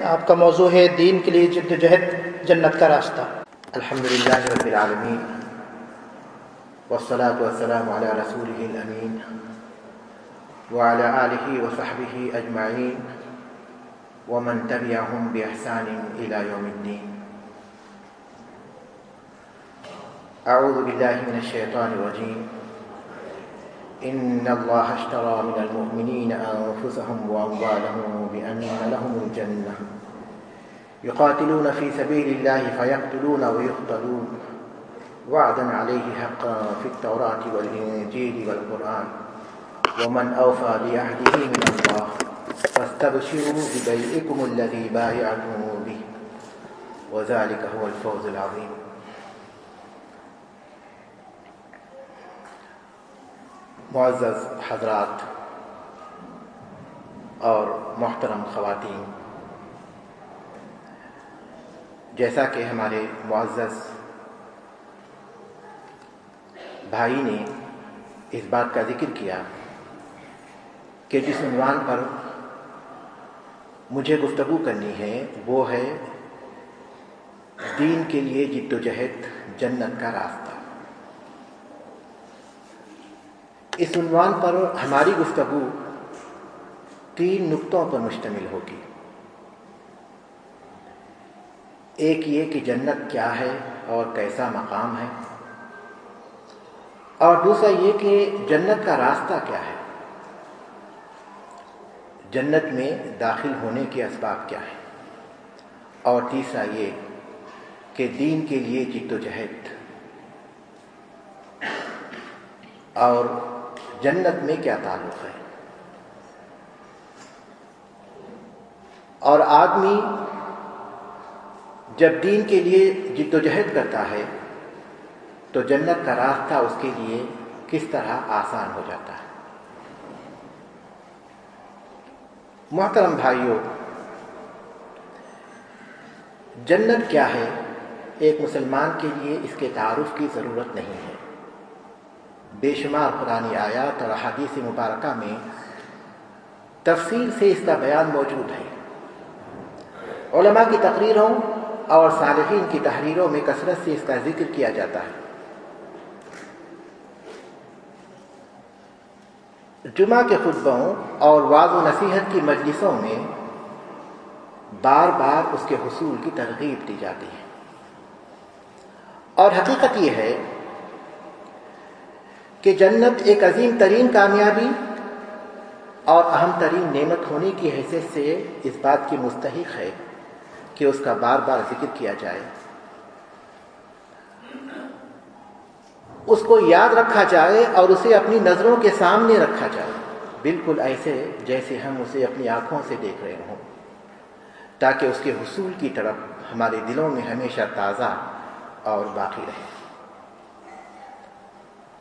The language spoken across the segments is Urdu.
آپ کا موضوع ہے دین کے لیے جد و جہد، جنت کا راستہ۔ الحمدللہ رب العالمین والصلاة والسلام علی رسولہ الامین وعلی آلہ وصحبہ اجمعین ومن تبعہم بإحسان الی یوم الدین۔ اعوذ باللہ من الشیطان الرجیم۔ ان اللہ اشتری من المؤمنین انفسهم واموالهم بان لهم الجنہ یقاتلون فی سبیل اللہ فیقتلون ویقتلون وعدا علیہ حقا فی التوراة والانجیل والقرآن ومن اوفى بعہدہ من اللہ فاستبشروا ببیعکم الذی بایعتم بہ وذلک هو الفوز العظیم۔ معزز حضرات اور محترم خواتین، جیسا کہ ہمارے معزز بھائی نے اس بات کا ذکر کیا کہ جس عنوان پر مجھے گفتگو کرنی ہے وہ ہے دین کے لیے جد و جہد، جنت کا راستہ۔ اس عنوان پر ہماری گفتگو 3 نقطوں پر مشتمل ہوگی۔ ایک یہ کہ جنت کیا ہے اور کیسا مقام ہے، اور دوسرا یہ کہ جنت کا راستہ کیا ہے، جنت میں داخل ہونے کے اسباب کیا ہیں، اور تیسرا یہ کہ دین کے لیے جد و جہد اور جنت میں کیا تعلق ہے۔ اور آدمی جب دین کے لیے جد و جہد کرتا ہے تو جنت کا راستہ اس کے لیے کس طرح آسان ہو جاتا ہے۔ محترم بھائیوں، جنت کیا ہے، ایک مسلمان کے لیے اس کے تعارف کی ضرورت نہیں ہے۔ بے شمار قرآنی آیات اور احادیث مبارکہ میں تفصیل سے اس کا بیان موجود ہے۔ علماء کی تقریروں اور صالحین کی تحریروں میں کثرت سے اس کا ذکر کیا جاتا ہے۔ جمعہ کے خطبوں اور وعظ و نصیحت کی مجلسوں میں بار بار اس کے حصول کی ترغیب دی جاتی ہے، اور حقیقت یہ ہے کہ جنت ایک عظیم ترین کامیابی اور اہم ترین نعمت ہونے کی حیثیت سے اس بات کی مستحق ہے کہ اس کا بار بار ذکر کیا جائے، اس کو یاد رکھا جائے اور اسے اپنی نظروں کے سامنے رکھا جائے، بالکل ایسے جیسے ہم اسے اپنی آنکھوں سے دیکھ رہے ہوں، تاکہ اس کے حصول کی طرف ہمارے دلوں میں ہمیشہ تازہ اور باقی رہے۔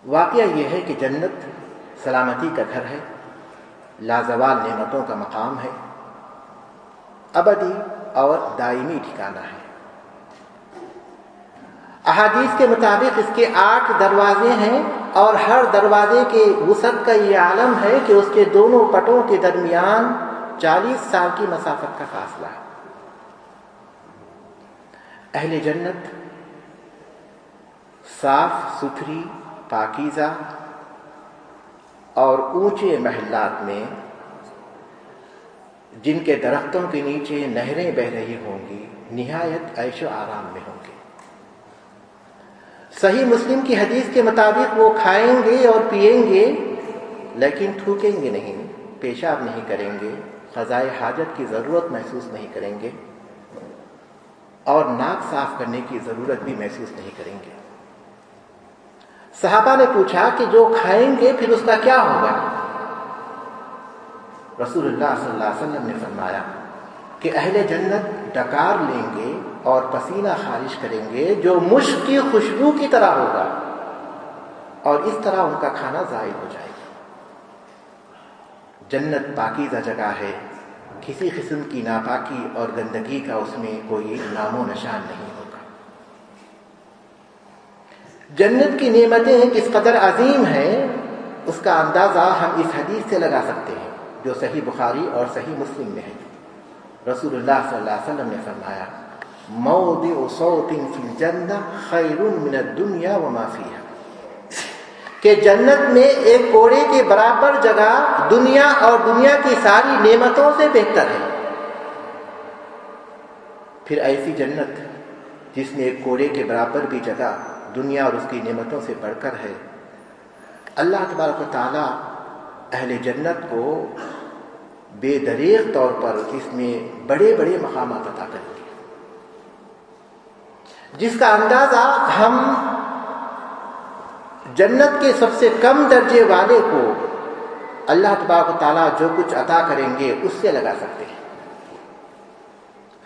واقعہ یہ ہے کہ جنت سلامتی کا گھر ہے، لازوال نعمتوں کا مقام ہے، ابدی اور دائمی ٹھکانہ ہے۔ احادیث کے مطابق اس کے 8 دروازے ہیں، اور ہر دروازے کے وسعت کا یہ عالم ہے کہ اس کے دونوں پٹوں کے درمیان 40 سال کی مسافت کا فاصلہ ہے۔ اہل جنت صاف ستھری، پاکیزہ اور اونچے محلات میں، جن کے درختوں کے نیچے نہریں بہہ رہی ہوں گی، نہایت عیش و آرام میں ہوں گے۔ صحیح مسلم کی حدیث کے مطابق وہ کھائیں گے اور پئیں گے، لیکن تھوکیں گے نہیں، پیشاب نہیں کریں گے، قضائے حاجت کی ضرورت محسوس نہیں کریں گے، اور ناک صاف کرنے کی ضرورت بھی محسوس نہیں کریں گے۔ صحابہ نے پوچھا کہ جو کھائیں گے پھر اس کا کیا ہوگا؟ رسول اللہ صلی اللہ علیہ وسلم نے فرمایا کہ اہل جنت ڈکار لیں گے اور پسینہ خارج کریں گے جو مشک کی خوشبو کی طرح ہوگا، اور اس طرح ان کا کھانا ضائع ہو جائے گا۔ جنت پاکیزہ جگہ ہے، کسی قسم کی ناپاکی اور گندگی کا اس میں کوئی نام و نشان نہیں ہوگا۔ جنت کی نعمتیں کس قدر عظیم ہیں اس کا اندازہ ہم اس حدیث سے لگا سکتے ہیں جو صحیح بخاری اور صحیح مسلم میں ہے۔ رسول اللہ صلی اللہ علیہ وسلم نے فرمایا موضع صوت فی الجنہ خیر من الدنیا وما فیہا، کہ جنت میں ایک کوڑے کے برابر جگہ دنیا اور دنیا کی ساری نعمتوں سے بہتر ہے۔ پھر ایسی جنت جس میں ایک کوڑے کے برابر بھی جگہ دنیا اور اس کی نعمتوں سے بڑھ کر ہے، اللہ تبارک و تعالیٰ اہل جنت کو بے دریغ طور پر اس میں بڑے بڑے مقامات عطا کریں گے، جس کا اندازہ ہم جنت کے سب سے کم درجے والے کو اللہ تبارک و تعالیٰ جو کچھ عطا کریں گے اس سے لگا سکتے ہیں۔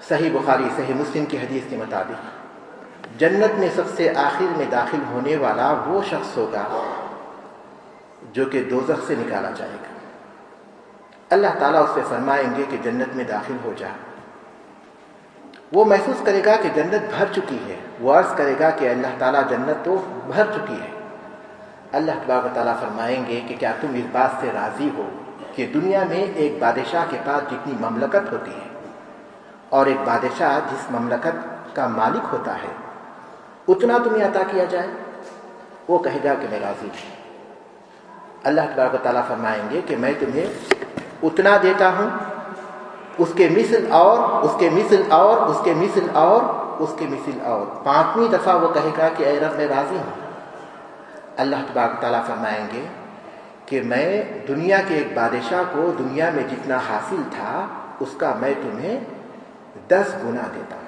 صحیح بخاری صحیح مسلم کی حدیث کے مطابق جنت میں سب سے آخر میں داخل ہونے والا وہ شخص ہوگا جو کہ دوزخ سے نکالا جائے گا۔ اللہ تعالیٰ اس سے فرمائیں گے کہ جنت میں داخل ہو جا۔ وہ محسوس کرے گا کہ جنت بھر چکی ہے، وہ عرض کرے گا کہ اللہ تعالیٰ جنت تو بھر چکی ہے۔ اللہ تبارک و تعالیٰ فرمائیں گے کہ کیا تم اس بات سے راضی ہو کہ دنیا میں ایک بادشاہ کے پاس جتنی مملکت ہوتی ہے اور ایک بادشاہ جس مملکت کا مالک ہوتا ہے اتنا تمہیں عطا کیا جائے؟ وہ کہے گا کہ میں راضی ہوں۔ اللہ تبارک و تعالیٰ فرمائیں گے کہ میں تمہیں اتنا دیتا ہوں، اس کے مثل اور اس کے مثل اور اس کے مثل اور اس کے مثل اور، 5ویں دفعہ وہ کہے گا کہ اے رب میں راضی ہوں۔ اللہ تبارک و تعالیٰ فرمائیں گے کہ میں دنیا کے ایک بادشاہ کو دنیا میں جتنا حاصل تھا اس کا میں تمہیں 10 گنا دیتا ہوں۔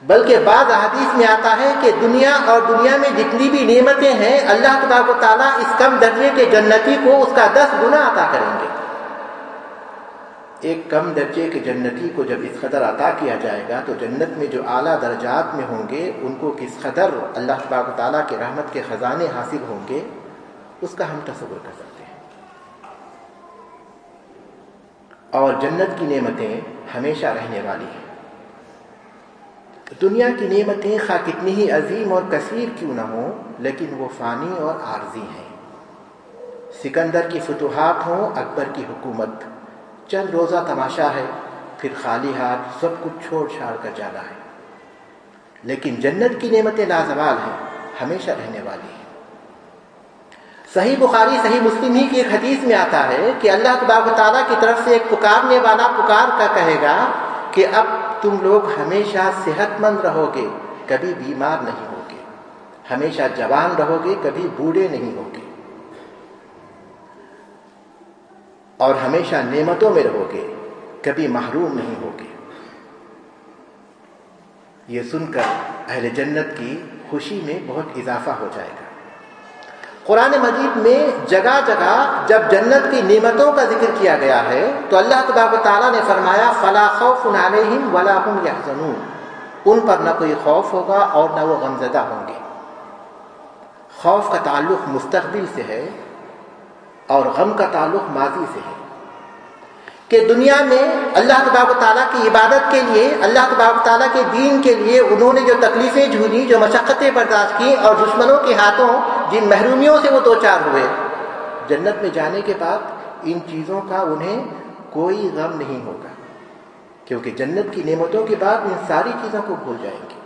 بلکہ بعض احادیث میں آتا ہے کہ دنیا اور دنیا میں جتنی بھی نعمتیں ہیں اللہ تبارک و تعالیٰ اس کم درجے کے جنتی کو اس کا 10 گنا عطا کریں گے۔ ایک کم درجے کے جنتی کو جب اس قدر عطا کیا جائے گا تو جنت میں جو اعلیٰ درجات میں ہوں گے ان کو کس قدر اللہ تبارک و تعالیٰ کے رحمت کے خزانے حاصل ہوں گے اس کا ہم تصور کر سکتے ہیں۔ اور جنت کی نعمتیں ہمیشہ رہنے والی ہیں۔ دنیا کی نعمتیں خواہ کتنی ہی عظیم اور کثیر کیوں نہ ہوں لیکن وہ فانی اور عارضی ہیں۔ سکندر کی فتوحات ہوں، اکبر کی حکومت، چند روزہ تماشا ہے، پھر خالی ہاتھ سب کچھ چھوڑ چھاڑ کر جانا ہے۔ لیکن جنت کی نعمتیں لازوال ہیں، ہمیشہ رہنے والی ہیں۔ صحیح بخاری صحیح مسلم ہی کی ایک حدیث میں آتا ہے کہ اللہ تبارک و تعالیٰ کی طرف سے ایک پکارنے والا پکار کر کہے گا کہ اب تم لوگ ہمیشہ صحت مند رہو گے، کبھی بیمار نہیں ہوگے، ہمیشہ جوان رہو گے، کبھی بوڑھے نہیں ہوگے، اور ہمیشہ نعمتوں میں رہو گے، کبھی محروم نہیں ہوگے۔ یہ سن کر اہل جنت کی خوشی میں بہت اضافہ ہو جائے گا۔ قرآن مجید میں جگہ جگہ جب جنت کی نعمتوں کا ذکر کیا گیا ہے تو اللہ تبارک و تعالیٰ نے فرمایا فلا خوف علیہم ولا هم یحزنون، ان پر نہ کوئی خوف ہوگا اور نہ وہ غمزدہ ہوں گے۔ خوف کا تعلق مستقبل سے ہے اور غم کا تعلق ماضی سے ہے کہ دنیا میں اللہ تبارک و تعالیٰ کی عبادت کے لیے، اللہ تبارک و تعالیٰ کے دین کے لیے انہوں نے جو تکلیفیں جھیلی، جو مشقتیں برداشت کی اور دشمنوں کے ہاتھوں جن محرومیوں سے وہ دوچار ہوئے، جنت میں جانے کے بعد ان چیزوں کا انہیں کوئی غم نہیں ہوگا، کیونکہ جنت کی نعمتوں کے بعد ان ساری چیزوں کو بھول جائیں گے،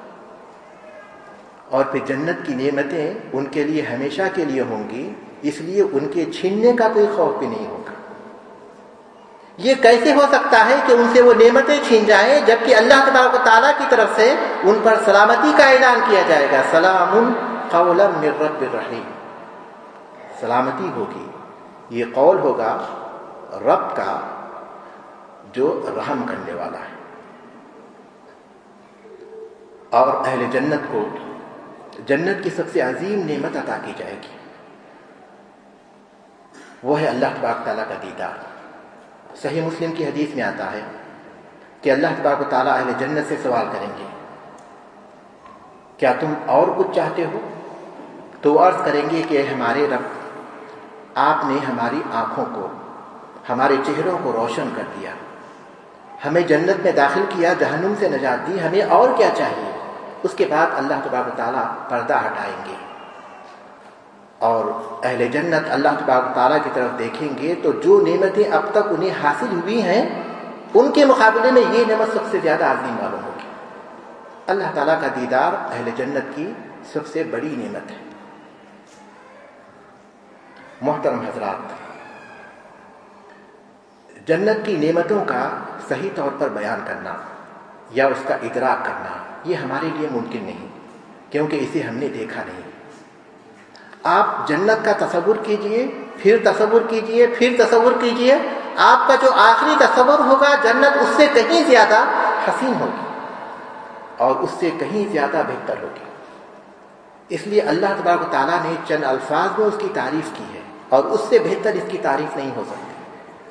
اور پھر جنت کی نعمتیں ان کے لیے ہمیشہ کے لیے ہوں گی، اس لیے ان کے چھیننے کا کوئی خوف بھی نہیں ہوگا۔ یہ کیسے ہو سکتا ہے کہ ان سے وہ نعمتیں چھین جائیں جبکہ اللہ تبارک و تعالیٰ کی طرف سے ان پر سلامتی کا اعلان کیا جائے گا، سلام قولا من رب الرحیم، سلامتی ہوگی، یہ قول ہوگا رب کا جو رحم کرنے والا ہے۔ اور اہل جنت کو جنت کی سب سے عظیم نعمت عطا کی جائے گی، وہ ہے اللہ تبارک تعالیٰ کا دیدار۔ صحیح مسلم کی حدیث میں آتا ہے کہ اللہ تبارک و تعالیٰ اہل جنت سے سوال کریں گے کیا تم اور کچھ چاہتے ہو؟ تو عرض کریں گے کہ اے ہمارے رب، آپ نے ہماری آنکھوں کو، ہمارے چہروں کو روشن کر دیا، ہمیں جنت میں داخل کیا، جہنم سے نجات دی، ہمیں اور کیا چاہیے؟ اس کے بعد اللہ تبارک و تعالیٰ پردہ ہٹائیں گے اور اہل جنت اللہ تبارک و تعالیٰ کی طرف دیکھیں گے تو جو نعمتیں اب تک انہیں حاصل ہوئی ہیں ان کے مقابلے میں یہ نعمت سب سے زیادہ عظیم معلوم ہوگی۔ اللہ تعالیٰ کا دیدار اہل جنت کی سب سے بڑی نعمت ہے۔ محترم حضرات، جنت کی نعمتوں کا صحیح طور پر بیان کرنا یا اس کا ادراک کرنا یہ ہمارے لیے ممکن نہیں، کیونکہ اسے ہم نے دیکھا نہیں۔ آپ جنت کا تصور کیجئے، پھر تصور کیجئے، پھر تصور کیجئے، آپ کا جو آخری تصور ہوگا جنت اس سے کہیں زیادہ حسین ہوگی اور اس سے کہیں زیادہ بہتر ہوگی۔ اس لیے اللہ تبارک و تعالیٰ نے چند الفاظ میں اس کی تعریف کی ہے اور اس سے بہتر اس کی تعریف نہیں ہو سکتی۔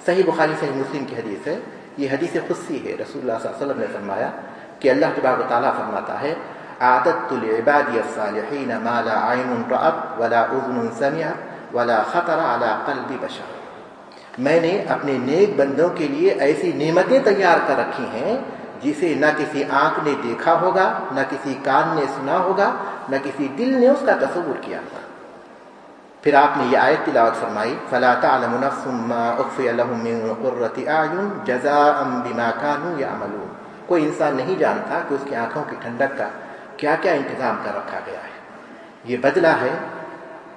صحیح بخاری صحیح مسلم کی حدیث ہے، یہ حدیث قدسی ہے۔ رسول اللہ صلی اللہ علیہ وسلم نے فرمایا کہ اللہ تبارک و تعالیٰ فرماتا ہے اعددت لعبادی الصالحین ما لا عین رأت ولا اذن سمعت ولا خطر علی قلب بشر۔ میں نے اپنے نیک بندوں کے لیے ایسی نعمتیں تیار کر رکھی ہیں جسے نہ کسی آنکھ نے دیکھا ہوگا، نہ کسی کان نے سنا ہوگا، نہ کسی دل نے اس کا تصور کیا ہوگا۔ پھر آپ نے یہ آیت تلاوت فرمائی فَلَا تَعْلَمُ نَفْسٌ مَّا أُخْفِيَ لَهُم مِّن قُرَّةِ أَعْيُنٍ جَزَاءً بِمَا كَانُوا يَعْمَلُونَ۔ کوئی انسان نہیں جانتا کہ اس کی آنکھوں کی ٹھنڈک کا کیا کیا انتظام کر رکھا گیا ہے۔ یہ بدلہ ہے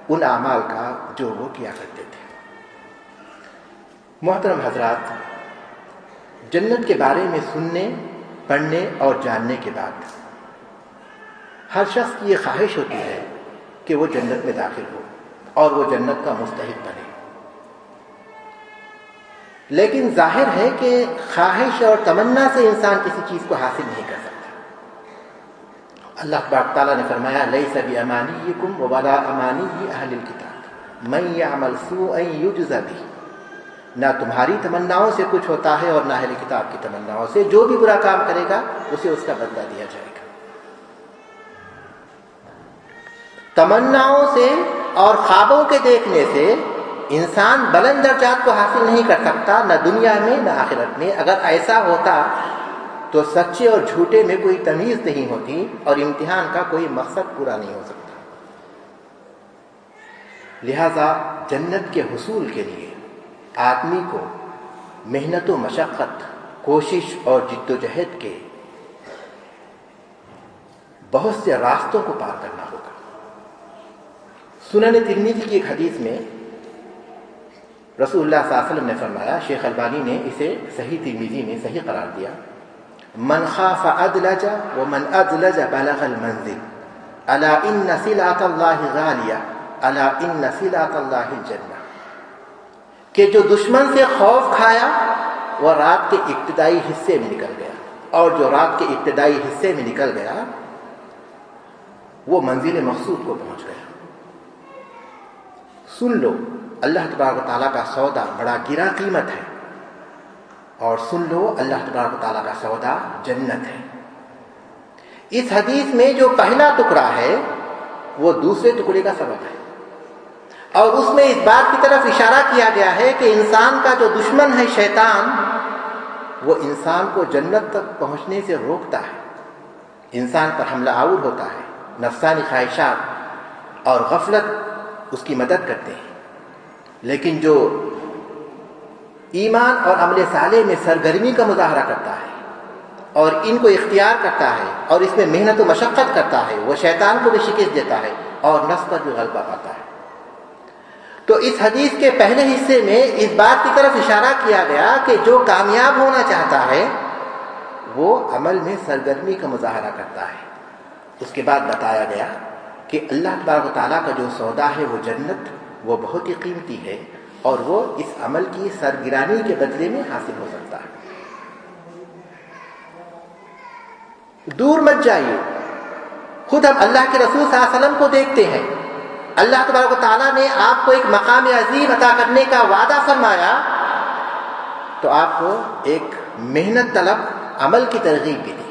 ان اعمال کا جو وہ کیا کرتے تھے۔ محترم حضرات، جنت کے بارے میں سننے، پڑھنے اور جاننے کے بعد ہر شخص کی یہ خواہش ہوتی ہے کہ وہ جنت میں داخل ہو اور وہ جنت کا مستحق بنے، لیکن ظاہر ہے کہ خواہش اور تمنا سے انسان کسی چیز کو حاصل نہیں کر سکتا۔ اللہ تبارک تعالیٰ نے فرمایا لیس بامانیکم ولا امانی اہل الکتاب من یعمل سوءا یجز بہ۔ نہ تمہاری تمناؤں سے کچھ ہوتا ہے اور نہ اہل کتاب کی تمناؤں سے، جو بھی برا کام کرے گا اسے اس کا بدلہ دیا جائے گا۔ تمناؤں سے اور خوابوں کے دیکھنے سے انسان بلند درجات کو حاصل نہیں کر سکتا، نہ دنیا میں نہ آخرت میں۔ اگر ایسا ہوتا تو سچے اور جھوٹے میں کوئی تمیز نہیں ہوتی اور امتحان کا کوئی مقصد پورا نہیں ہو سکتا۔ لہذا جنت کے حصول کے لیے آدمی کو محنت و مشقت، کوشش اور جد و جہد کے بہت سے راستوں کو پار کرنا ہوگا۔ سنن ترمذی کی ایک حدیث میں رسول اللہ صلی اللہ علیہ وسلم نے فرمایا، شیخ البانی نے اسے صحیح ترمذی میں صحیح قرار دیا، من خاف ادلج ومن ادلج بلغ المنزل الا ان سلعۃ اللہ غالیہ الا ان سلعۃ اللہ الجنہ۔ کہ جو دشمن سے خوف کھایا وہ رات کے ابتدائی حصے میں نکل گیا، اور جو رات کے ابتدائی حصے میں نکل گیا وہ منزل مقصود کو پہنچ گیا۔ سن لو، اللہ تبارک و تعالیٰ کا سودا بڑا گرا قیمت ہے، اور سن لو اللہ تبارک و تعالیٰ کا سودا جنت ہے۔ اس حدیث میں جو پہلا ٹکڑا ہے وہ دوسرے ٹکڑے کا سبب ہے، اور اس میں اس بات کی طرف اشارہ کیا گیا ہے کہ انسان کا جو دشمن ہے شیطان، وہ انسان کو جنت تک پہنچنے سے روکتا ہے، انسان پر حملہ آور ہوتا ہے، نفسانی خواہشات اور غفلت اس کی مدد کرتے ہیں۔ لیکن جو ایمان اور عمل صالح میں سرگرمی کا مظاہرہ کرتا ہے اور ان کو اختیار کرتا ہے اور اس میں محنت و مشقت کرتا ہے، وہ شیطان کو بھی شکست دیتا ہے اور نفس پر بھی غلبہ پاتا ہے۔ تو اس حدیث کے پہلے حصے میں اس بات کی طرف اشارہ کیا گیا کہ جو کامیاب ہونا چاہتا ہے وہ عمل میں سرگرمی کا مظاہرہ کرتا ہے۔ اس کے بعد بتایا گیا کہ اللہ تبارک و تعالیٰ کا جو سودا ہے وہ جنت، وہ بہت ہی قیمتی ہے اور وہ اس عمل کی سرگرانی کے بدلے میں حاصل ہو سکتا ہے۔ دور مت جائیے، خود ہم اللہ کے رسول صلی اللہ علیہ وسلم کو دیکھتے ہیں، اللہ تبارک و تعالیٰ نے آپ کو ایک مقام عظیم عطا کرنے کا وعدہ فرمایا تو آپ کو ایک محنت طلب عمل کی ترغیب بھی دی۔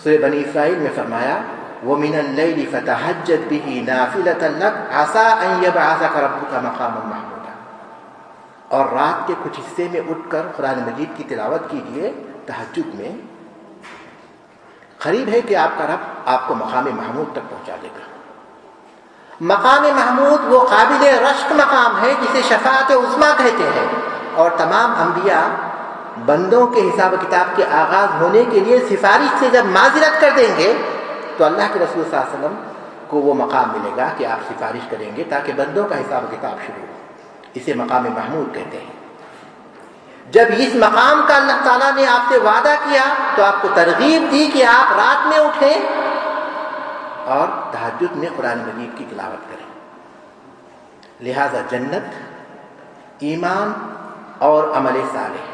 سورہ بنی اسرائیل میں فرمایا وَمِنَ اللَّيْلِ فَتَهَجَّدْ بِهِ نَافِلَةً لَكَ عَسَىٰ أَن يَبْعَثَكَ رَبُّكَ مَقَامًا مَحْمُودًا۔ اور رات کے کچھ حصے میں اٹھ کر قرآن مجید کی تلاوت کیجیے تہجد میں، قریب ہے کہ آپ کا رب آپ کو مقام محمود تک پہنچا دے گا۔ مقام محمود وہ قابل رشک مقام ہے جسے شفاعت عظمیٰ کہتے ہیں، اور تمام انبیاء بندوں کے حساب و کتاب کے آغاز ہونے کے لیے سفارش سے جب معذرت کر دیں گے تو اللہ کے رسول صلی اللہ علیہ وسلم کو وہ مقام ملے گا کہ آپ سفارش کریں گے تاکہ بندوں کا حساب و کتاب شروع ہو. اسے مقام محمود کہتے ہیں. جب اس مقام کا اللہ تعالیٰ نے آپ سے وعدہ کیا تو آپ کو ترغیب دی کہ آپ رات میں اٹھیں اور تہجد میں قرآن مجید کی تلاوت کریں. لہذا جنت ایمان اور عمل صالح،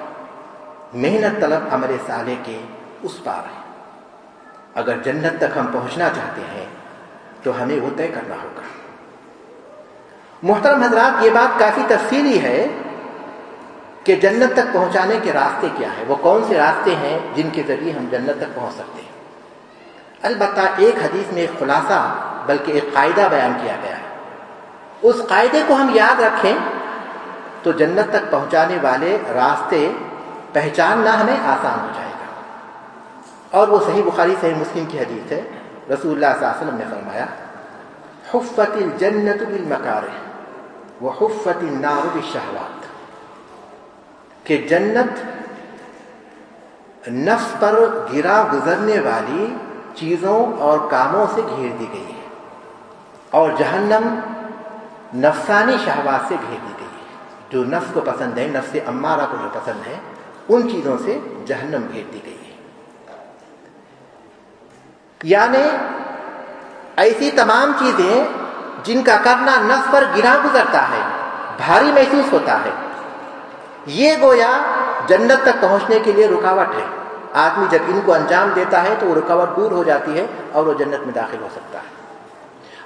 محنت طلب عمل صالح کے اس پار ہے. اگر جنت تک ہم پہنچنا چاہتے ہیں تو ہمیں وہ طے کرنا ہوگا. محترم حضرات، یہ بات کافی تفصیلی ہے کہ جنت تک پہنچانے کے راستے کیا ہیں، وہ کون سے راستے ہیں جن کے ذریعے ہم جنت تک پہنچ سکتے ہیں. البتہ ایک حدیث میں ایک خلاصہ بلکہ ایک قاعدہ بیان کیا گیا ہے. اس قاعدے کو ہم یاد رکھیں تو جنت تک پہنچانے والے راستے پہچاننا ہمیں آسان ہو جائے گا. اور وہ صحیح بخاری صحیح مسلم کی حدیث ہے. رسول اللہ صلی اللہ علیہ وسلم نے فرمایا حفت الجنت بالمکارہ وحفت النار بالشہوات، کہ جنت نفس پر گرا گزرنے والی چیزوں اور کاموں سے گھیر دی گئی ہے اور جہنم نفسانی شہوات سے گھیر دی گئی ہے. جو نفس کو پسند ہے، نفس امارہ کو جو پسند ہے، ان چیزوں سے جہنم گھیر دی گئی ہے. یعنی ایسی تمام چیزیں جن کا کرنا نفس پر گرا گزرتا ہے، بھاری محسوس ہوتا ہے، یہ گویا جنت تک پہنچنے کے لیے رکاوٹ ہے. آدمی جب ان کو انجام دیتا ہے تو وہ رکاوٹ دور ہو جاتی ہے اور وہ جنت میں داخل ہو سکتا ہے.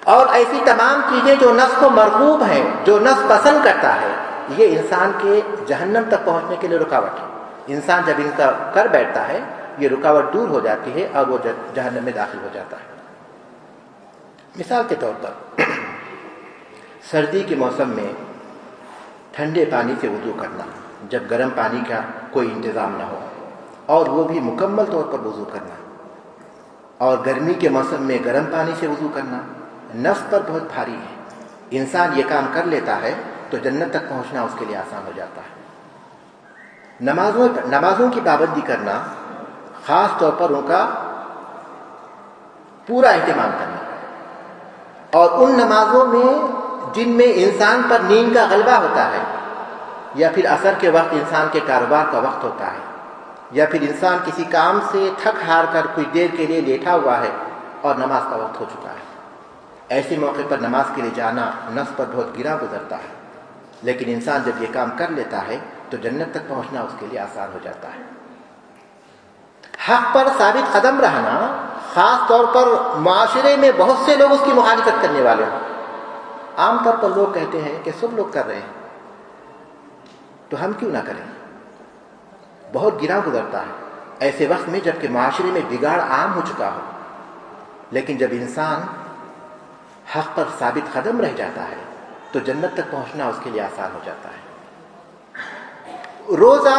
اور ایسی تمام چیزیں جو نفس کو مرغوب ہیں، جو نفس پسند کرتا ہے، یہ انسان کے جہنم تک پہنچنے کے لیے رکاوٹ ہے. انسان جب ان کا کر بیٹھتا ہے یہ رکاوٹ دور ہو جاتی ہے اور وہ جہنم میں داخل ہو جاتا ہے. مثال کے طور پر سردی کے موسم میں ٹھنڈے پانی سے وضو کرنا جب گرم پانی کا کوئی انتظام نہ ہو، اور وہ بھی مکمل طور پر وضو کرنا، اور گرمی کے موسم میں گرم پانی سے وضو کرنا نفس پر بہت بھاری ہے. انسان یہ کام کر لیتا ہے تو جنت تک پہنچنا اس کے لیے آسان ہو جاتا ہے. نمازوں کی پابندی کرنا، خاص طور پر ان کا پورا اہتمام کرنا، اور ان نمازوں میں جن میں انسان پر نیند کا غلبہ ہوتا ہے، یا پھر عصر کے وقت انسان کے کاروبار کا وقت ہوتا ہے، یا پھر انسان کسی کام سے تھک ہار کر کچھ دیر کے لیے لیٹا ہوا ہے اور نماز کا وقت ہو چکا ہے. ایسے موقع پر نماز کے لیے جانا نفس پر بہت گرا گزرتا ہے، لیکن انسان جب یہ کام کر لیتا ہے تو جنت تک پہنچنا اس کے لیے آسان ہو جاتا ہے. حق پر ثابت قدم رہنا، خاص طور پر معاشرے میں بہت سے لوگ اس کی مخالفت کرنے والے ہوں. عام طور پر لوگ کہتے ہیں کہ سب لوگ کر رہے ہیں تو ہم کیوں نہ کریں. بہت گرا گزرتا ہے ایسے وقت میں جب کہ معاشرے میں بگاڑ عام ہو چکا ہو. لیکن جب انسان حق پر ثابت قدم رہ جاتا ہے تو جنت تک پہنچنا اس کے لیے آسان ہو جاتا ہے. روزہ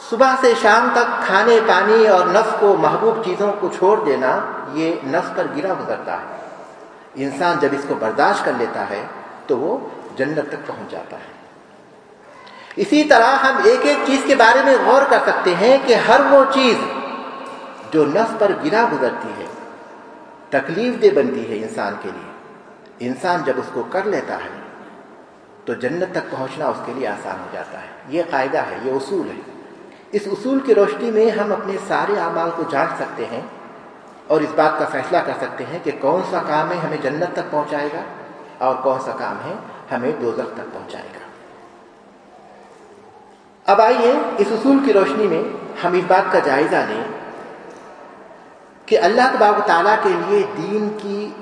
صبح سے شام تک کھانے پانی اور نفس کو محبوب چیزوں کو چھوڑ دینا، یہ نفس پر گرا گزرتا ہے. انسان جب اس کو برداشت کر لیتا ہے تو وہ جنت تک پہنچ جاتا ہے. اسی طرح ہم ایک ایک چیز کے بارے میں غور کر سکتے ہیں کہ ہر وہ چیز جو نفس پر گرا گزرتی ہے، تکلیف دہ بنتی ہے انسان کے لیے، انسان جب اس کو کر لیتا ہے تو جنت تک پہنچنا اس کے لیے آسان ہو جاتا ہے. یہ قاعدہ ہے، یہ اصول ہے. اس اصول کی روشنی میں ہم اپنے سارے اعمال کو جانچ سکتے ہیں اور اس بات کا فیصلہ کر سکتے ہیں کہ کون سا کام ہے ہمیں جنت تک پہنچائے گا اور کون سا کام ہے ہمیں دوزخ تک پہنچائے گا. اب آئیے اس اصول کی روشنی میں ہم اس بات کا جائزہ لیں کہ اللہ تبارک تعالیٰ کے لیے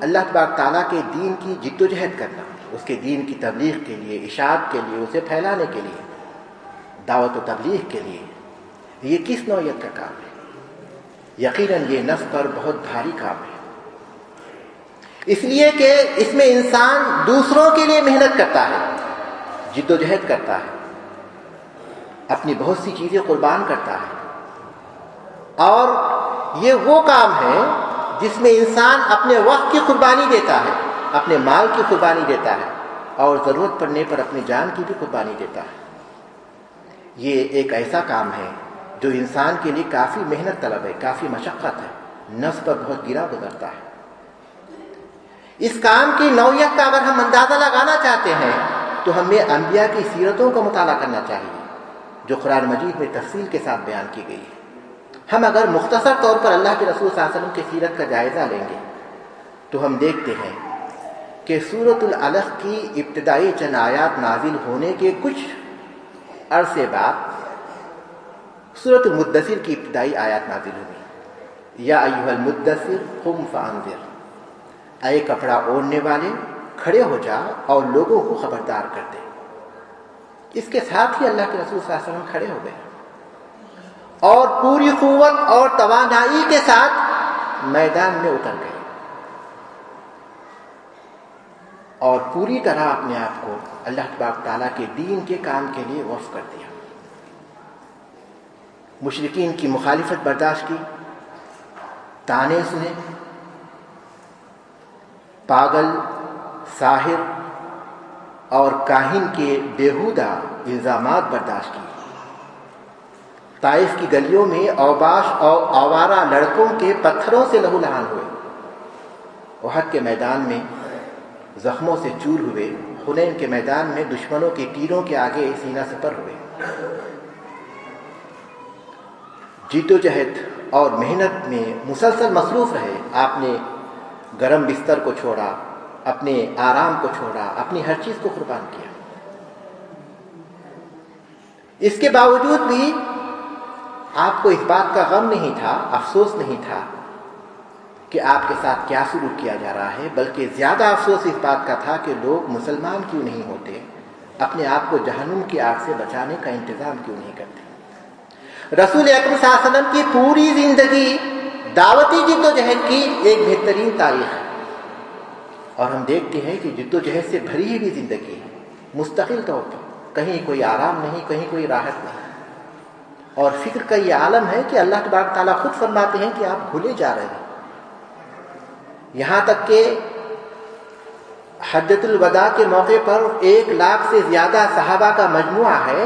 اللہ تبارک تعالیٰ کے دین کی جد و جہد کرنا، اس کے دین کی تبلیغ کے لیے، اشاعت کے لیے، اسے پھیلانے کے لیے، دعوت و تبلیغ کے لیے، یہ کس نوعیت کا کام ہے؟ یقیناً یہ نفس پر بہت بھاری کام ہے، اس لیے کہ اس میں انسان دوسروں کے لیے محنت کرتا ہے، جد و جہد کرتا ہے، اپنی بہت سی چیزیں قربان کرتا ہے. اور یہ وہ کام ہے جس میں انسان اپنے وقت کی قربانی دیتا ہے، اپنے مال کی قربانی دیتا ہے، اور ضرورت پڑنے پر اپنی جان کی بھی قربانی دیتا ہے. یہ ایک ایسا کام ہے جو انسان کے لیے کافی محنت طلب ہے، کافی مشقت ہے، نفس پر بہت گرا گزرتا ہے۔ اس کام کی نوعیت کا اگر ہم اندازہ لگانا چاہتے ہیں تو ہمیں انبیاء کی سیرتوں کا مطالعہ کرنا چاہیے جو قرآن مجید میں تفصیل کے ساتھ بیان کی گئی ہے۔ ہم اگر مختصر طور پر اللہ کے رسول صلی اللہ علیہ وسلم کی سیرت کا جائزہ لیں گے تو ہم دیکھتے ہیں کہ سورۃ العلق کی ابتدائی چند آیات نازل ہونے کے کچھ عرصے بعد سورۃ المدثر کی ابتدائی آیات نازل ہوئی۔ یا ایھا المدثر قم فانذر، اے کپڑا اوڑھنے والے کھڑے ہو جا اور لوگوں کو خبردار کر دے۔ اس کے ساتھ ہی اللہ کے رسول صلی اللہ علیہ وسلم کھڑے ہو گئے اور پوری قوت اور توانائی کے ساتھ میدان میں اتر گئے اور پوری طرح اپنے آپ کو اللہ تبارک تعالیٰ کے دین کے کام کے لیے وقف کر دیا۔ مشرکین کی مخالفت برداشت کی، تانے سنے، پاگل، ساحر اور کاہن کے بیہودہ الزامات برداشت کیے۔ طائف کی گلیوں میں اوباش اور آوارہ لڑکوں کے پتھروں سے لہو لہان ہوئے، احد کے میدان میں زخموں سے چور ہوئے، حنین کے میدان میں دشمنوں کے تیروں کے آگے سینہ سپر ہوئے۔ جد و جہد اور محنت میں مسلسل مصروف رہے۔ آپ نے گرم بستر کو چھوڑا، اپنے آرام کو چھوڑا، اپنی ہر چیز کو قربان کیا۔ اس کے باوجود بھی آپ کو اس بات کا غم نہیں تھا، افسوس نہیں تھا کہ آپ کے ساتھ کیا سلوک کیا جا رہا ہے، بلکہ زیادہ افسوس اس بات کا تھا کہ لوگ مسلمان کیوں نہیں ہوتے، اپنے آپ کو جہنم کی آگ سے بچانے کا انتظام کیوں نہیں کرتے۔ رسول اکرم صلی اللہ علیہ وسلم کی پوری زندگی دعوتی جد و جہد کی ایک بہترین تاریخ ہے، اور ہم دیکھتے ہیں کہ جد و جہد سے بھری ہوئی زندگی ہے، مستقل طور پر کہیں کوئی آرام نہیں، کہیں کوئی راحت نہیں، اور فکر کا یہ عالم ہے کہ اللہ تبارک تعالیٰ خود فرماتے ہیں کہ آپ بھولے جا رہے ہیں۔ یہاں تک کہ حجۃ الوداع کے موقع پر 1,00,000 سے زیادہ صحابہ کا مجموعہ ہے،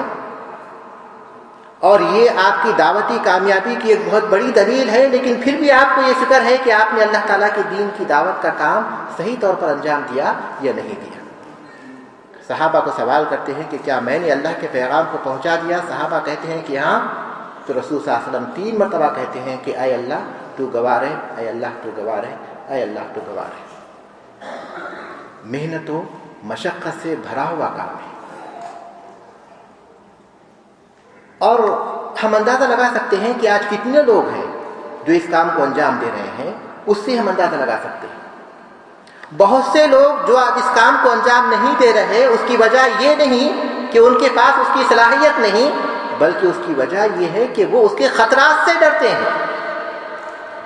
اور یہ آپ کی دعوتی کامیابی کی ایک بہت بڑی دلیل ہے، لیکن پھر بھی آپ کو یہ فکر ہے کہ آپ نے اللہ تعالیٰ کے دین کی دعوت کا کام صحیح طور پر انجام دیا یا نہیں دیا۔ صحابہ کو سوال کرتے ہیں کہ کیا میں نے اللہ کے پیغام کو پہنچا دیا؟ صحابہ کہتے ہیں کہ ہاں۔ تو رسول صلی اللہ علیہ وسلم 3 مرتبہ کہتے ہیں کہ اے اللہ تو گواہ ہے، اے اللہ تو گواہ ہے، اے اللہ تو گواہ ہے۔ محنت و مشقت سے بھرا ہوا کام ہے، اور ہم اندازہ لگا سکتے ہیں کہ آج کتنے لوگ ہیں جو اس کام کو انجام دے رہے ہیں، اس سے ہم اندازہ لگا سکتے ہیں۔ بہت سے لوگ جو آج اس کام کو انجام نہیں دے رہے، اس کی وجہ یہ نہیں کہ ان کے پاس اس کی صلاحیت نہیں، بلکہ اس کی وجہ یہ ہے کہ وہ اس کے خطرات سے ڈرتے ہیں۔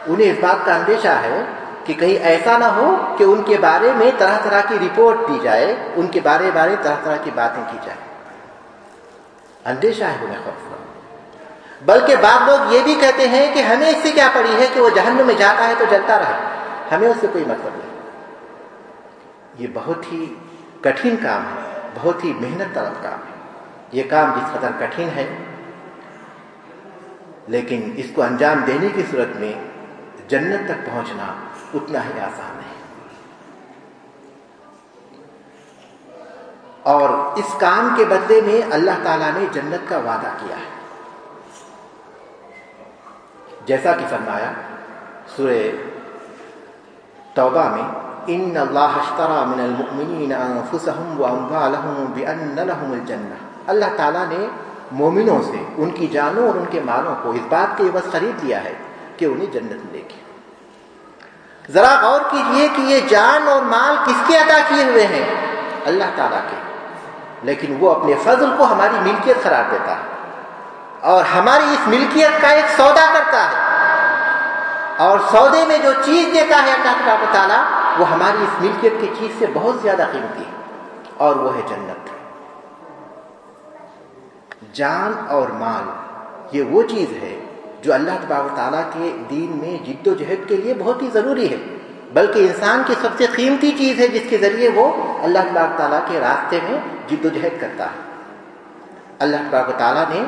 انہیں اس بات کا اندیشہ ہے کہ کہیں ایسا نہ ہو کہ ان کے بارے میں طرح طرح کی رپورٹ دی جائے، ان کے بارے طرح طرح کی باتیں کی جائیں۔ اندیشہ ہے انہیں، خوف۔ بلکہ بعض لوگ یہ بھی کہتے ہیں کہ ہمیں اس سے کیا پڑی ہے کہ وہ جہنم میں جاتا ہے تو جلتا رہے، ہمیں اس سے کوئی مطلب نہیں۔ یہ بہت ہی کٹھن کام ہے، بہت ہی محنت طلب کام ہے۔ یہ کام جس قدر کٹھن ہے، لیکن اس کو انجام دینے کی صورت میں جنت تک پہنچنا اتنا ہی آسان ہے۔ اور اس کام کے بدلے میں اللہ تعالیٰ نے جنت کا وعدہ کیا ہے، جیسا کہ فرمایا سورہ توبہ میں، ان اللہ اشتری من المؤمنین انفسهم واموالهم بان لهم الجنہ۔ اللہ تعالیٰ نے مومنوں سے ان کی جانوں اور ان کے مالوں کو اس بات کے عوض خرید لیا ہے کہ انہیں جنت ملے گی۔ ذرا غور کیجئے کہ یہ جان اور مال کس کے عطا کیے ہوئے ہیں؟ اللہ تعالیٰ کے، لیکن وہ اپنے فضل کو ہماری ملکیت قرار دیتا ہے اور ہماری اس ملکیت کا ایک سودا کرتا ہے، اور سودے میں جو چیز دیتا ہے اللہ تعالیٰ وہ ہماری اس ملکیت کی چیز سے بہت زیادہ قیمتی ہے، اور وہ ہے جنت۔ جان اور مال یہ وہ چیز ہے جو اللہ تبارک و تعالیٰ کے دین میں جد و جہد کے لیے بہت ہی ضروری ہے، بلکہ انسان کی سب سے قیمتی چیز ہے جس کے ذریعے وہ اللہ تبارک و تعالیٰ کے راستے میں جد و جہد کرتا ہے۔ اللہ تبارک و تعالیٰ نے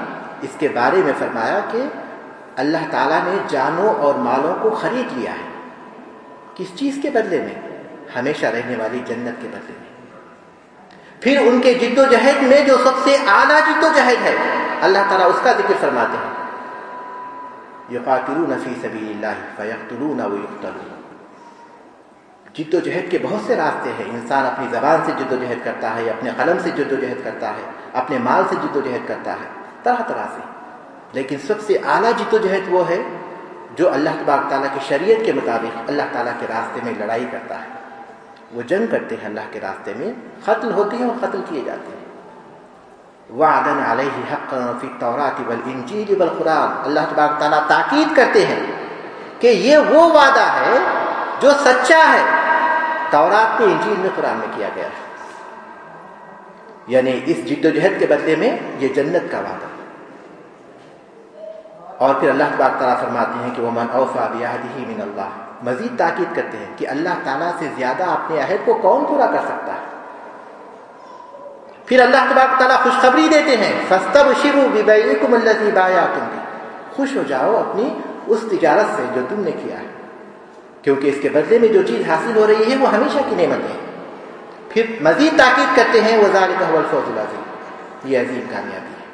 اس کے بارے میں فرمایا کہ اللہ تعالیٰ نے جانوں اور مالوں کو خرید لیا ہے. کس چیز کے بدلے میں؟ ہمیشہ رہنے والی جنت کے بدلے میں. پھر ان کے جد و جہد میں جو سب سے اعلیٰ جد و جہد ہے اللہ تعالیٰ اس کا ذکر فرماتے ہیں. یقاتلون فی سبیل اللہ فیقتلون ویقتلون. جد و جہد کے بہت سے راستے ہیں. انسان اپنی زبان سے جد و جہد کرتا ہے، اپنے قلم سے جد و جہد کرتا ہے، اپنے مال سے جد و جہد کرتا ہے، طرح طرح سے. لیکن سب سے اعلیٰ جد و جہد وہ ہے جو اللہ تبارک تعالیٰ کی شریعت کے مطابق اللہ تعالیٰ کے راستے میں لڑائی کرتا ہے. وہ جنگ کرتے ہیں اللہ کے راستے میں، قتل ہوتے ہیں اور قتل کیے جاتے ہیں. وعدن علیہ حقا فی التوراۃ والانجیل والقرآن. اللہ تبارک تعالیٰ تاکید کرتے ہیں کہ یہ وہ وعدہ ہے جو سچا ہے، تورات میں، انجیل میں، قرآن میں کیا گیا ہے. یعنی اس جد و جہد کے بدلے میں یہ جنت کا وعدہ. اور پھر اللہ تبارک تعالیٰ فرماتے ہیں کہ وَمَنْ أَوْفَىٰ بِعَهْدِهِ مِنَ اللَّهِ. مزید تاکید کرتے ہیں کہ اللہ تعالیٰ سے زیادہ اپنے عہد کو کون پورا کر سکتا ہے. پھر اللہ تبارک تعالیٰ خوشخبری دیتے ہیں فَاسْتَبْشِرُوا بِبَيْعِكُمُ الَّذِي بَايَعْتُم بِهِ. خوش ہو جاؤ اپنی اس تجارت سے جو تم نے کیا ہے، کیونکہ اس کے بدلے میں جو چیز حاصل ہو رہی ہے وہ ہمیشہ کی نعمت ہے. پھر مزید تاکید کرتے ہیں وَذَلِكَ هُوَ الْفَوْزُ الْعَظِيمُ. یہ عظیم کامیابی ہے.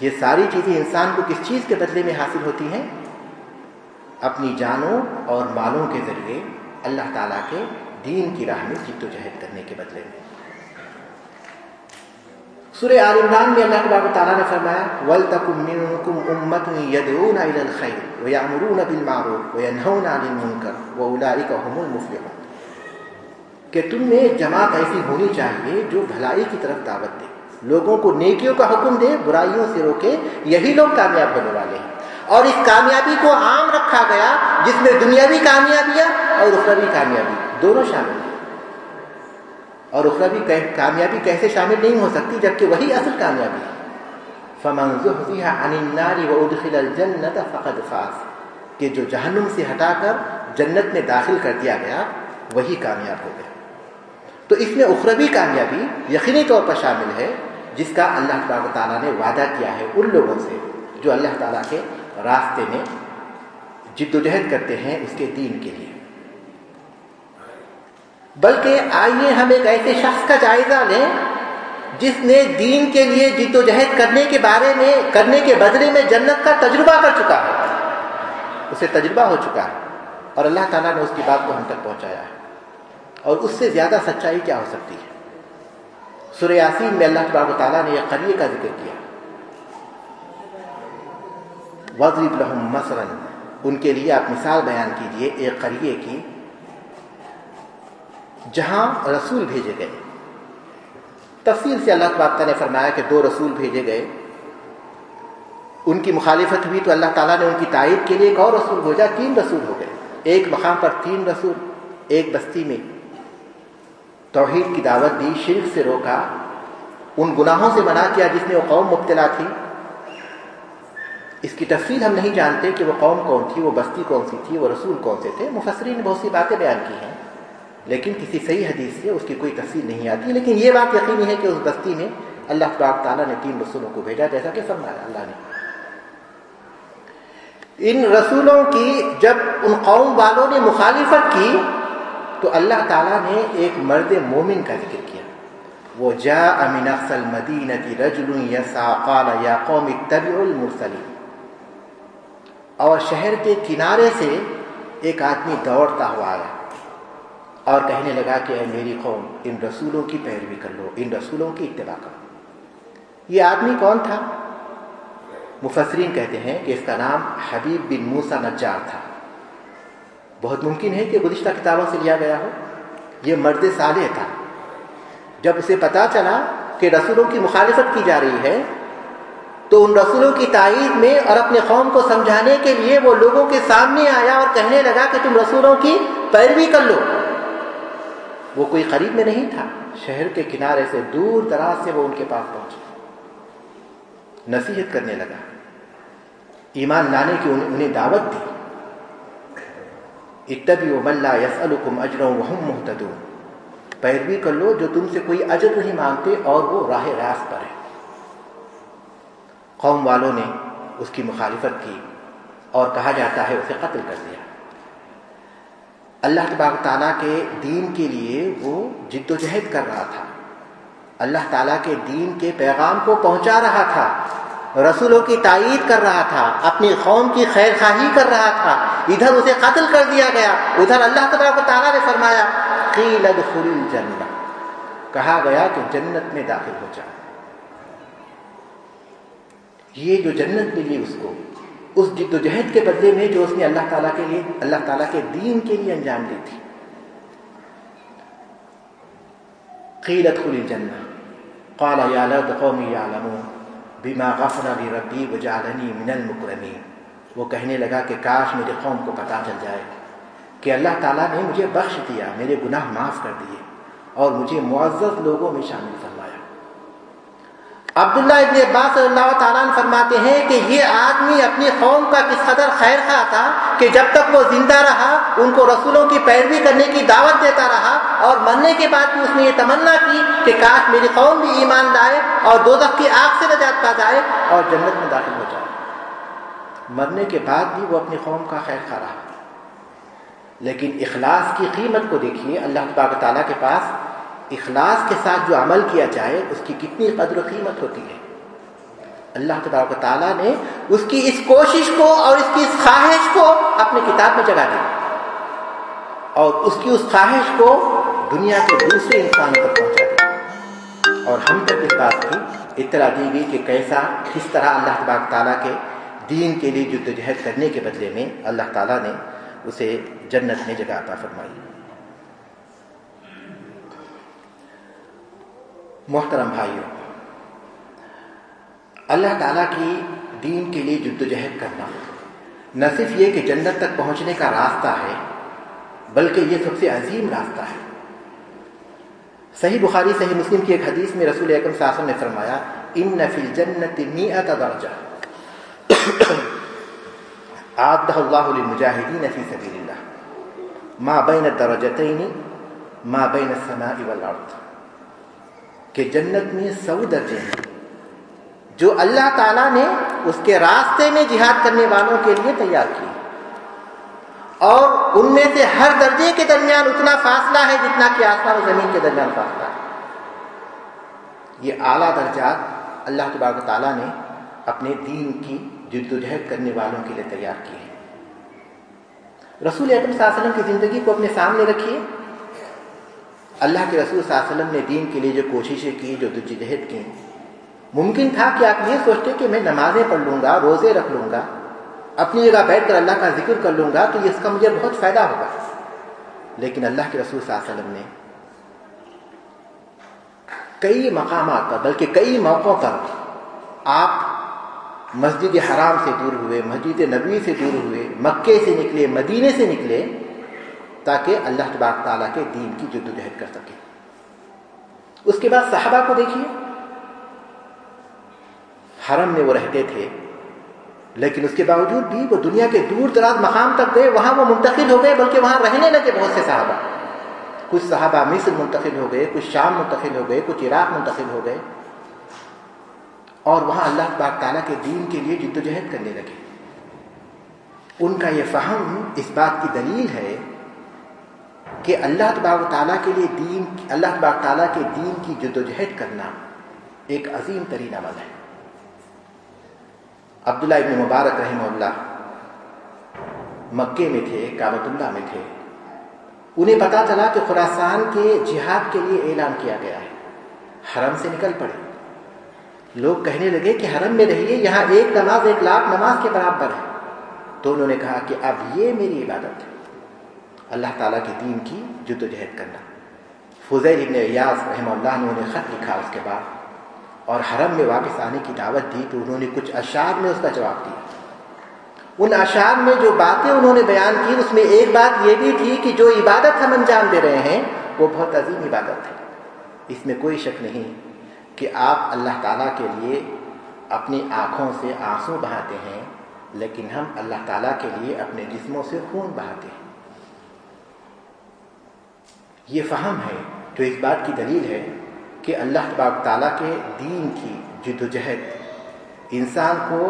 یہ ساری چیزیں انسان کو کس چیز کے بدلے میں حاصل ہوتی ہیں؟ اپنی جانوں اور مالوں کے ذریعے اللہ تعالیٰ کے دین کی راہ میں جد و جہد کرنے کے بدلے میں. سورہ آل عمران میں اللہ تبارک و تعالیٰ نے فرمایا وَلْتَكُن مِّنكُمْ أُمَّةٌ يَدْعُونَ إِلَى الْخَيْرِ وَيَأْمُرُونَ بِالْمَعْرُوفِ وَيَنْهَوْنَ عَنِ الْمُنكَرِ وَأُولَٰئِكَ هُمُ الْمُفْلِحُونَ. کہ تم میں جماعت ایسی ہونی چاہیے جو بھلائی کی طرف دعوت دے، لوگوں کو نیکیوں کا حکم دے، برائیوں سے روکے. یہی لوگ کامیاب ہونے والے ہیں. اور اس کامیابی کو عام رکھا گیا جس میں دنیاوی کامیابیاں اور اخروی کامیابی دونوں شامل ہیں. اور اخروی کامیابی کیسے شامل نہیں ہو سکتی جبکہ وہی اصل کامیابی ہے. فَمَنْ زُحْزِحَ عَنِ النَّارِ وَأُدْخِلَ الْجَنَّةَ فَقَدْ فَازَ. کہ جو جہنم سے ہٹا کر جنت میں داخل کر دیا گیا وہی کامیاب ہو گیا. تو اس میں اخروی کامیابی یقینی طور پر شامل ہے جس کا اللہ تبارک و تعالیٰ نے وعدہ کیا ہے ان لوگوں سے جو اللہ تعالیٰ کے راستے میں جد و جہد کرتے ہیں اس کے دین کے لیے. بلکہ آئیے ہم ایک ایسے شخص کا جائزہ لیں جس نے دین کے لیے جد و جہد کرنے کے بارے میں کرنے کے بدلے میں جنت کا تجربہ کر چکا ہے. اسے تجربہ ہو چکا ہے اور اللہ تعالیٰ نے اس کی بات کو ہم تک پہنچایا ہے. اور اس سے زیادہ سچائی کیا ہو سکتی ہے؟ سورہ یاسین میں اللہ تبارک و تعالیٰ نے ایک قریے کا ذکر کیا. وَاضْرِبْ لَهُم مَّثَلًا. ان کے لیے آپ مثال بیان کیجیے ایک قریے کی جہاں رسول بھیجے گئے. تفصیل سے اللہ تبارک تعالیٰ نے فرمایا کہ 2 رسول بھیجے گئے. ان کی مخالفت ہوئی تو اللہ تعالیٰ نے ان کی تائید کے لیے ایک اور رسول بھیجا. 3 رسول ہو گئے. ایک مقام پر 3 رسول. ایک بستی میں توحید کی دعوت دی، شرک سے روکا، ان گناہوں سے منع کیا جس میں وہ قوم مبتلا تھی. اس کی تفصیل ہم نہیں جانتے کہ وہ قوم کون تھی، وہ بستی کون سی تھی، وہ رسول کون سے تھے. مفسرین نے بہت سی باتیں بیان کی ہیں لیکن کسی صحیح حدیث سے اس کی کوئی تفصیل نہیں آتی. لیکن یہ بات یقینی ہے کہ اس بستی میں اللہ تبارک تعالیٰ نے 3 رسولوں کو بھیجا جیسا کہ فرمایا اللہ نے. ان رسولوں کی جب ان قوم والوں نے مخالفت کی تو اللہ تعالیٰ نے ایک مرد مومن کا ذکر کیا. وَجَاءَ مِنْ أَقْصَى الْمَدِينَةِ رَجُلٌ يَسْعَىٰ قَالَ يَا قَوْمِ اتَّبِعُوا الْمُرْسَلِينَ. اور شہر کے کنارے سے ایک آدمی دوڑتا ہوا آیا اور کہنے لگا کہ اے میری قوم ان رسولوں کی پیروی کر لو، ان رسولوں کی اتباع کرو. یہ آدمی کون تھا؟ مفسرین کہتے ہیں کہ اس کا نام حبیب بن موسیٰ نجار تھا. بہت ممکن ہے کہ گزشتہ کتابوں سے لیا گیا ہو. یہ مرد صالح تھا. جب اسے پتا چلا کہ رسولوں کی مخالفت کی جا رہی ہے تو ان رسولوں کی تائید میں اور اپنے قوم کو سمجھانے کے لیے وہ لوگوں کے سامنے آیا اور کہنے لگا کہ تم رسولوں کی پیروی کر لو. وہ کوئی قریب میں نہیں تھا، شہر کے کنارے سے دور دراز سے وہ ان کے پاس پہنچا، نصیحت کرنے لگا، ایمان لانے کی انہیں دعوت دی. اتبعوا من لا يسألكم اجرا وهم مهتدون. پیروی کر لو جو تم سے کوئی اجر نہیں مانگتے اور وہ راہ راست پر ہے. قوم والوں نے اس کی مخالفت کی اور کہا جاتا ہے اسے قتل کر دیا۔ اللہ تبارک تعالیٰ کے دین کے لیے وہ جد و جہد کر رہا تھا، اللہ تعالیٰ کے دین کے پیغام کو پہنچا رہا تھا، رسولوں کی تائید کر رہا تھا، اپنی قوم کی خیر خواہی کر رہا تھا، ادھر اسے قتل کر دیا گیا، ادھر اللہ تبارک تعالیٰ نے فرمایا قیل ادخل الجنہ، کہا گیا کہ جنت میں داخل ہو جا۔ یہ جو جنت ملی اس کو، اس جد و جہد کے بدلے میں جو اس نے اللہ تعالیٰ کے لیے، اللہ تعالیٰ کے دین کے لیے انجام دی تھی۔ قیل ادخل الجنہ قال یا لیت قومی یعلمون بما غفر لی ربی وجعلنی من المکرمین، وہ کہنے لگا کہ کاش میری قوم کو پتہ چل جائے کہ اللہ تعالیٰ نے مجھے بخش دیا، میرے گناہ معاف کر دیے اور مجھے معزز لوگوں میں شامل فرمایا۔ عبداللہ ابن عباس رضی اللہ تعالیٰ عنہ فرماتے ہیں کہ یہ آدمی اپنی قوم کا کس قدر خیر خواہ تھا کہ جب تک وہ زندہ رہا ان کو رسولوں کی پیروی کرنے کی دعوت دیتا رہا، اور مرنے کے بعد بھی اس نے یہ تمنا کی کہ کاش میری قوم بھی ایمان لائے اور دوزخ کی آگ سے نجات پا جائے اور جنت میں داخل ہو جائے۔ مرنے کے بعد بھی وہ اپنی قوم کا خیر خواہ رہا، لیکن اخلاص کی قیمت کو دیکھیے، اللہ تبارک تعالیٰ کے پاس اخلاص کے ساتھ جو عمل کیا جائے اس کی کتنی قدر و قیمت ہوتی ہے۔ اللہ تبارک تعالیٰ نے اس کی اس کوشش کو اور اس کی اس خواہش کو اپنی کتاب میں جگہ دی، اور اس کی اس خواہش کو دنیا کے دوسرے انسانوں تک پہنچا دی، اور ہم تک اس بات کی اطلاع دی گئی کہ کس طرح اللہ تبارک تعالیٰ کے دین کے لیے جد و جہد کرنے کے بدلے میں اللہ تعالیٰ نے اسے جنت میں جگہ عطا فرمائی۔ محترم بھائیوں، اللہ تعالیٰ کی دین کے لیے جد و جہد کرنا نہ صرف یہ کہ جنت تک پہنچنے کا راستہ ہے، بلکہ یہ سب سے عظیم راستہ ہے۔ صحیح بخاری صحیح مسلم کی ایک حدیث میں رسول اکرم صلی اللہ علیہ وسلم نے فرمایا ان فی الجنت 100 درجہ اعدہ اللہ للمجاہدین فی سبیل اللہ ما بین الدرجتین ما بین السماء والارض، کہ جنت میں 100 درجے ہیں جو اللہ تعالیٰ نے اس کے راستے میں جہاد کرنے والوں کے لیے تیار کیے، اور ان میں سے ہر درجے کے درمیان اتنا فاصلہ ہے جتنا کہ آسمان و زمین کے درمیان فاصلہ ہے۔ یہ اعلیٰ درجات اللہ تبارک تعالیٰ نے اپنے دین کی جد و جہد کرنے والوں کے لیے تیار کیے ہیں۔ رسول اکرم صلی اللہ علیہ وسلم کی زندگی کو اپنے سامنے رکھیے، اللہ کے رسول صلی اللہ علیہ وسلم نے دین کے لیے جو کوششیں کی، جو جد و جہد کی، ممکن تھا کہ آپ یہ سوچتے کہ میں نمازیں پڑھ لوں گا، روزے رکھ لوں گا، اپنی جگہ بیٹھ کر اللہ کا ذکر کر لوں گا تو اس کا مجھے بہت فائدہ ہوگا، لیکن اللہ کے رسول صلی اللہ علیہ وسلم نے کئی مقامات پر، بلکہ کئی موقعوں پر آپ مسجد حرام سے دور ہوئے، مسجد نبوی سے دور ہوئے، مکے سے نکلے، مدینے سے نکلے، تاکہ اللہ تبارک تعالیٰ کے دین کی جد و جہد کر سکے۔ اس کے بعد صحابہ کو دیکھیے، حرم میں وہ رہتے تھے، لیکن اس کے باوجود بھی وہ دنیا کے دور دراز مقام تک گئے، وہاں وہ منتقل ہو گئے، بلکہ وہاں رہنے لگے بہت سے صحابہ۔ کچھ صحابہ مصر منتقل ہو گئے، کچھ شام منتقل ہو گئے، کچھ عراق منتقل ہو گئے، اور وہاں اللہ تبارک تعالیٰ کے دین کے لیے جد و جہد کرنے لگے۔ ان کا یہ فہم اس بات کی دلیل ہے کہ اللہ تبارک تعالیٰ کے لیے اللہ تبارک تعالیٰ کے دین کی جد و جہد کرنا ایک عظیم ترین عمل ہے۔ عبداللہ ابن مبارک رحمہ اللہ مکے میں تھے، کعبۃ اللہ میں تھے، انہیں پتہ چلا کہ خراسان کے جہاد کے لیے اعلان کیا گیا ہے، حرم سے نکل پڑے۔ لوگ کہنے لگے کہ حرم میں رہیے، یہاں ایک نماز 1,00,000 نماز کے برابر ہے۔ تو انہوں نے کہا کہ اب یہ میری عبادت ہے، اللہ تعالیٰ کے دین کی جد و جہد کرنا۔ فضیل ابن عیاض رحمہ اللہ نے انہیں خط لکھا اس کے بعد، اور حرم میں واپس آنے کی دعوت دی، تو انہوں نے کچھ اشعار میں اس کا جواب دیا۔ ان اشعار میں جو باتیں انہوں نے بیان کی، اس میں ایک بات یہ بھی تھی کہ جو عبادت ہم انجام دے رہے ہیں وہ بہت عظیم عبادت ہے، اس میں کوئی شک نہیں کہ آپ اللہ تعالیٰ کے لیے اپنی آنکھوں سے آنسو بہاتے ہیں، لیکن ہم اللہ تعالیٰ کے لیے اپنے جسموں سے خون بہاتے ہیں۔ یہ فہم ہے جو اس بات کی دلیل ہے کہ اللہ تبارک تعالیٰ کے دین کی جد و جہد انسان کو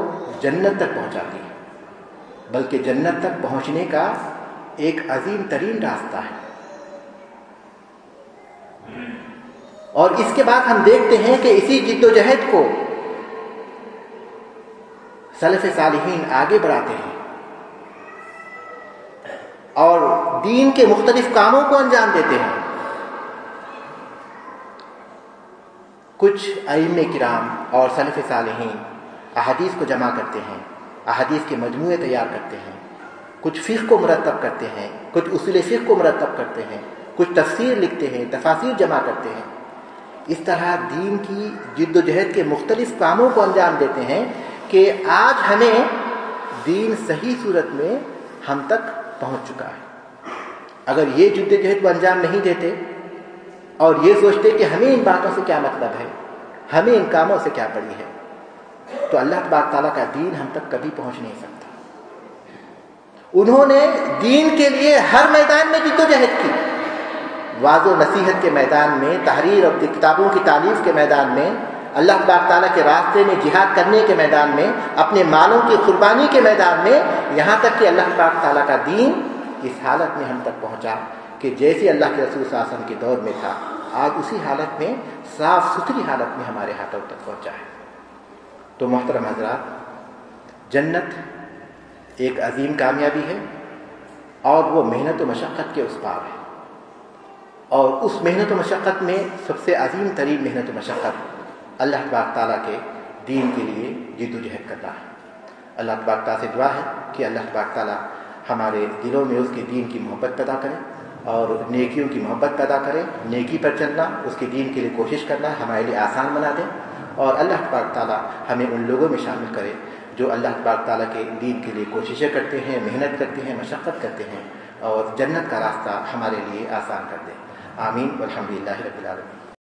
جنت تک پہنچاتی ہے، بلکہ جنت تک پہنچنے کا ایک عظیم ترین راستہ ہے۔ اور اس کے بعد ہم دیکھتے ہیں کہ اسی جد و جہد کو سلف صالحین آگے بڑھاتے ہیں اور دین کے مختلف کاموں کو انجام دیتے ہیں۔ کچھ ائمہ کرام اور سلف صالحین احادیث کو جمع کرتے ہیں، احادیث کے مجموعے تیار کرتے ہیں، کچھ فقہ کو مرتب کرتے ہیں، کچھ اصول فقہ کو مرتب کرتے ہیں، کچھ تفسیر لکھتے ہیں، تفاسیر جمع کرتے ہیں۔ اس طرح دین کی جد و جہد کے مختلف کاموں کو انجام دیتے ہیں کہ آج ہمیں دین صحیح صورت میں ہم تک پہنچ چکا ہے۔ اگر یہ جد و جہد کو انجام نہیں دیتے اور یہ سوچتے کہ ہمیں ان باتوں سے کیا مطلب ہے، ہمیں ان کاموں سے کیا پڑی ہے، تو اللہ تبارک تعالیٰ کا دین ہم تک کبھی پہنچ نہیں سکتا۔ انہوں نے دین کے لیے ہر میدان میں جد و جہد کی، واضح و نصیحت کے میدان میں، تحریر اور کتابوں کی تالیف کے میدان میں، اللہ تبارک تعالیٰ کے راستے میں جہاد کرنے کے میدان میں، اپنے مالوں کی قربانی کے میدان میں، یہاں تک کہ اللہ تبارک تعالیٰ کا دین اس حالت میں ہم تک پہنچا کہ جیسے اللہ کے رسول صلی اللہ علیہ وسلم کے دور میں تھا، آج اسی حالت میں، صاف ستھری حالت میں ہمارے ہاتھوں تک پہنچا ہے۔ تو محترم حضرات، جنت ایک عظیم کامیابی ہے اور وہ محنت و مشقت کے اس پار ہے، اور اس محنت و مشقت میں سب سے عظیم ترین محنت و مشقت اللہ تبارک تعالیٰ کے دین کے لیے جد و جہد کرنا ہے۔ اللہ تبارک تعالیٰ سے دعا ہے کہ اللہ تبارک تعالیٰ ہمارے دلوں میں اس کے دین کی محبت پیدا کرے اور نیکیوں کی محبت پیدا کرے، نیکی پر چلنا، اس کے دین کے لیے کوشش کرنا ہمارے لیے آسان بنا دے، اور اللہ تبارک تعالیٰ ہمیں ان لوگوں میں شامل کرے جو اللہ تبارک تعالیٰ کے دین کے لیے کوششیں کرتے ہیں، محنت کرتے ہیں، مشقت کرتے ہیں، اور جنت کا راستہ ہمارے لیے آسان کر دے۔ آمین والحمدللہ رب العالمین۔